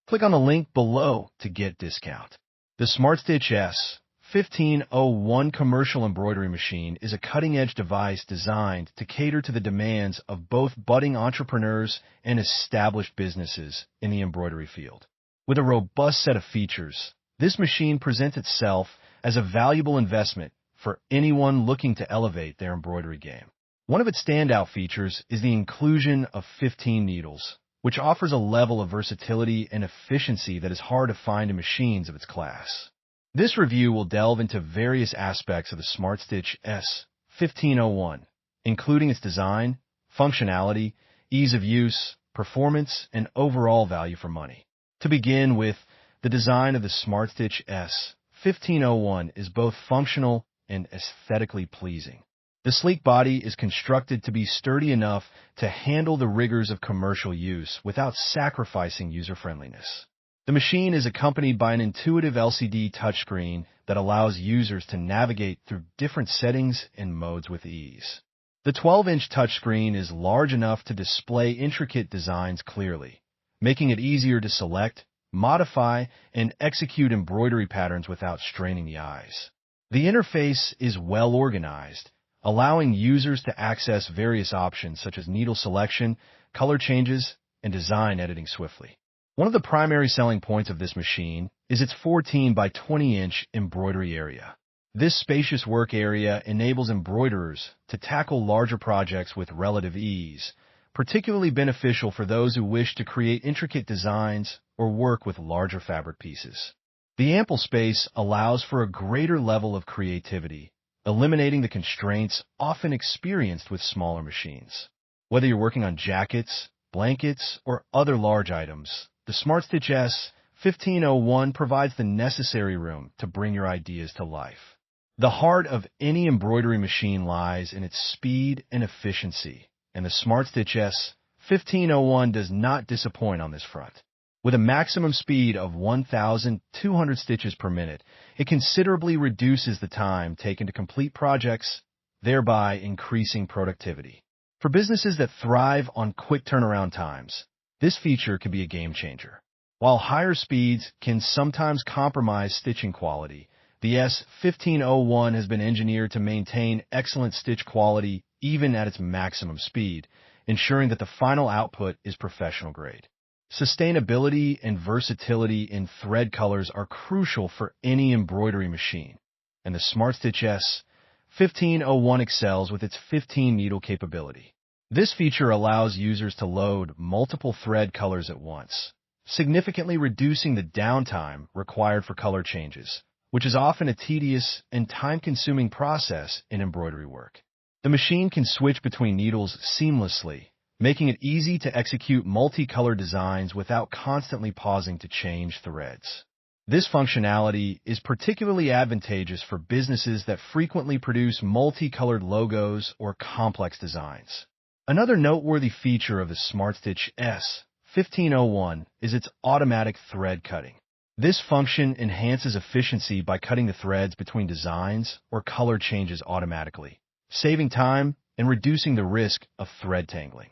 Click on the link below to get discount. The Smartstitch S-1501 commercial embroidery machine is a cutting-edge device designed to cater to the demands of both budding entrepreneurs and established businesses in the embroidery field. With a robust set of features, this machine presents itself as a valuable investment for anyone looking to elevate their embroidery game. One of its standout features is the inclusion of 15 needles, which offers a level of versatility and efficiency that is hard to find in machines of its class. This review will delve into various aspects of the Smartstitch S-1501, including its design, functionality, ease of use, performance, and overall value for money. To begin with, the design of the Smartstitch S-1501 is both functional and aesthetically pleasing. The sleek body is constructed to be sturdy enough to handle the rigors of commercial use without sacrificing user-friendliness. The machine is accompanied by an intuitive LCD touchscreen that allows users to navigate through different settings and modes with ease. The 12-inch touchscreen is large enough to display intricate designs clearly, making it easier to select, modify, and execute embroidery patterns without straining the eyes. The interface is well organized, allowing users to access various options such as needle selection, color changes, and design editing swiftly. One of the primary selling points of this machine is its 14 by 20-inch embroidery area. This spacious work area enables embroiderers to tackle larger projects with relative ease, particularly beneficial for those who wish to create intricate designs or work with larger fabric pieces. The ample space allows for a greater level of creativity, eliminating the constraints often experienced with smaller machines. Whether you're working on jackets, blankets, or other large items, the Smartstitch S-1501 provides the necessary room to bring your ideas to life. The heart of any embroidery machine lies in its speed and efficiency, and the Smartstitch S-1501 does not disappoint on this front. With a maximum speed of 1,200 stitches per minute, it considerably reduces the time taken to complete projects, thereby increasing productivity. For businesses that thrive on quick turnaround times, this feature can be a game changer. While higher speeds can sometimes compromise stitching quality, the S-1501 has been engineered to maintain excellent stitch quality even at its maximum speed, ensuring that the final output is professional grade. Sustainability and versatility in thread colors are crucial for any embroidery machine, and the Smartstitch S-1501 excels with its 15-needle capability. This feature allows users to load multiple thread colors at once, significantly reducing the downtime required for color changes, which is often a tedious and time-consuming process in embroidery work. The machine can switch between needles seamlessly, making it easy to execute multicolored designs without constantly pausing to change threads. This functionality is particularly advantageous for businesses that frequently produce multicolored logos or complex designs. Another noteworthy feature of the Smartstitch S-1501 is its automatic thread cutting. This function enhances efficiency by cutting the threads between designs or color changes automatically, saving time and reducing the risk of thread tangling.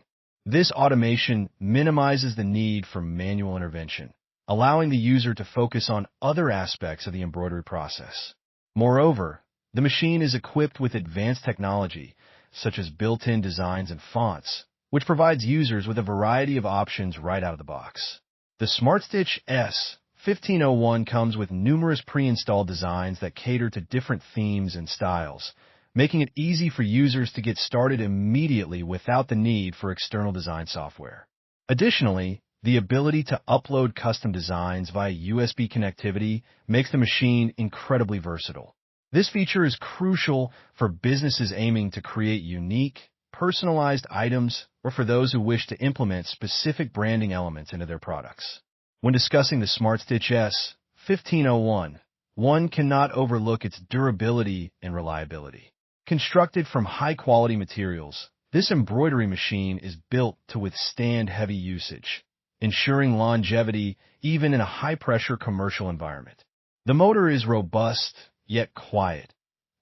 This automation minimizes the need for manual intervention, allowing the user to focus on other aspects of the embroidery process. Moreover, the machine is equipped with advanced technology, such as built-in designs and fonts, which provides users with a variety of options right out of the box. The Smartstitch S-1501 comes with numerous pre-installed designs that cater to different themes and styles, making it easy for users to get started immediately without the need for external design software. Additionally, the ability to upload custom designs via USB connectivity makes the machine incredibly versatile. This feature is crucial for businesses aiming to create unique, personalized items or for those who wish to implement specific branding elements into their products. When discussing the Smartstitch S-1501, one cannot overlook its durability and reliability. Constructed from high-quality materials, this embroidery machine is built to withstand heavy usage, ensuring longevity even in a high-pressure commercial environment. The motor is robust, yet quiet,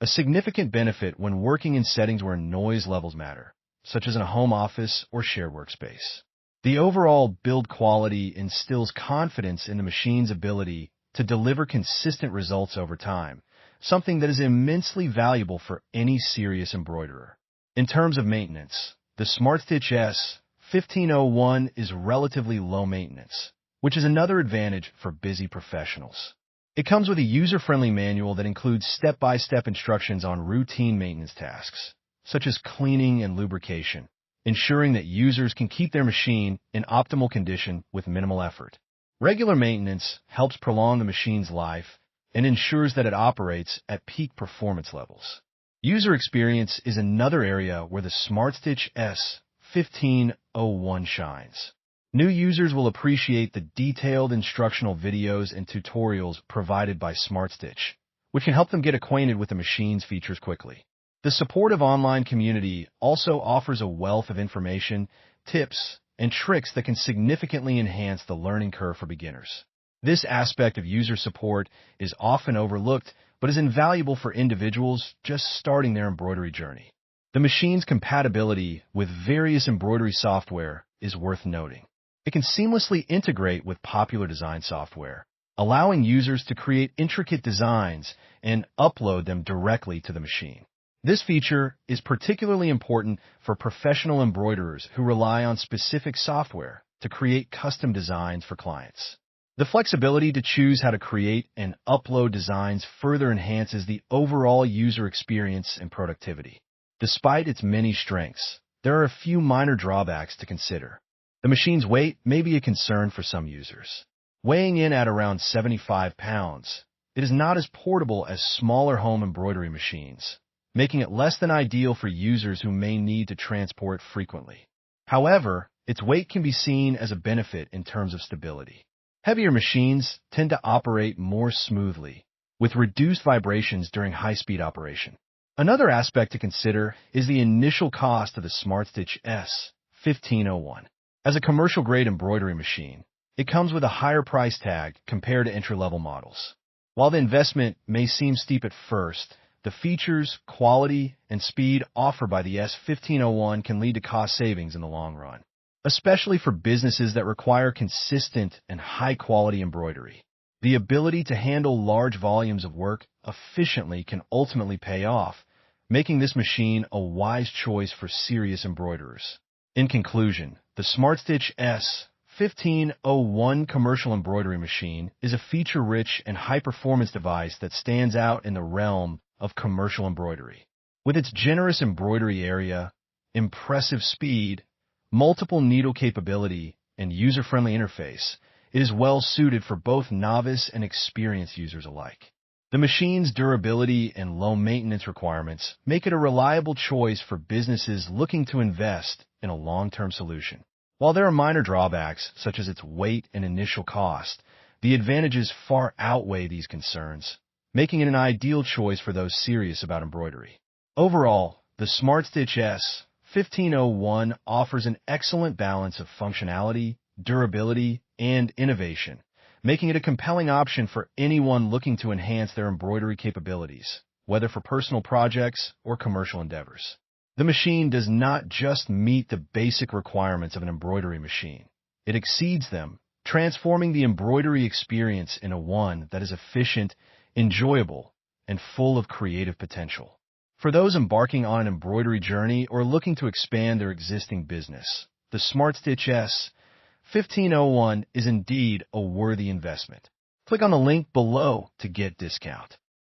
a significant benefit when working in settings where noise levels matter, such as in a home office or shared workspace. The overall build quality instills confidence in the machine's ability to deliver consistent results over time, something that is immensely valuable for any serious embroiderer. In terms of maintenance, the Smartstitch S-1501 is relatively low maintenance, which is another advantage for busy professionals. It comes with a user-friendly manual that includes step-by-step instructions on routine maintenance tasks, such as cleaning and lubrication, ensuring that users can keep their machine in optimal condition with minimal effort. Regular maintenance helps prolong the machine's life and ensures that it operates at peak performance levels. User experience is another area where the Smartstitch S-1501 shines. New users will appreciate the detailed instructional videos and tutorials provided by Smartstitch, which can help them get acquainted with the machine's features quickly. The supportive online community also offers a wealth of information, tips, and tricks that can significantly enhance the learning curve for beginners. This aspect of user support is often overlooked, but is invaluable for individuals just starting their embroidery journey. The machine's compatibility with various embroidery software is worth noting. It can seamlessly integrate with popular design software, allowing users to create intricate designs and upload them directly to the machine. This feature is particularly important for professional embroiderers who rely on specific software to create custom designs for clients. The flexibility to choose how to create and upload designs further enhances the overall user experience and productivity. Despite its many strengths, there are a few minor drawbacks to consider. The machine's weight may be a concern for some users. Weighing in at around 75 pounds, it is not as portable as smaller home embroidery machines, making it less than ideal for users who may need to transport frequently. However, its weight can be seen as a benefit in terms of stability. Heavier machines tend to operate more smoothly, with reduced vibrations during high-speed operation. Another aspect to consider is the initial cost of the Smartstitch S-1501. As a commercial-grade embroidery machine, it comes with a higher price tag compared to entry-level models. While the investment may seem steep at first, the features, quality, and speed offered by the S-1501 can lead to cost savings in the long run, especially for businesses that require consistent and high-quality embroidery. The ability to handle large volumes of work efficiently can ultimately pay off, making this machine a wise choice for serious embroiderers. In conclusion, the Smartstitch S-1501 commercial embroidery machine is a feature-rich and high-performance device that stands out in the realm of commercial embroidery. With its generous embroidery area, impressive speed, multiple needle capability, and user-friendly interface, it is well suited for both novice and experienced users alike. The machine's durability and low maintenance requirements make it a reliable choice for businesses looking to invest in a long-term solution. While there are minor drawbacks, such as its weight and initial cost, the advantages far outweigh these concerns, making it an ideal choice for those serious about embroidery. Overall, the Smartstitch S-1501 offers an excellent balance of functionality, durability, and innovation, making it a compelling option for anyone looking to enhance their embroidery capabilities, whether for personal projects or commercial endeavors. The machine does not just meet the basic requirements of an embroidery machine. It exceeds them, transforming the embroidery experience into one that is efficient, enjoyable, and full of creative potential. For those embarking on an embroidery journey or looking to expand their existing business, the Smartstitch S-1501 is indeed a worthy investment. Click on the link below to get discount.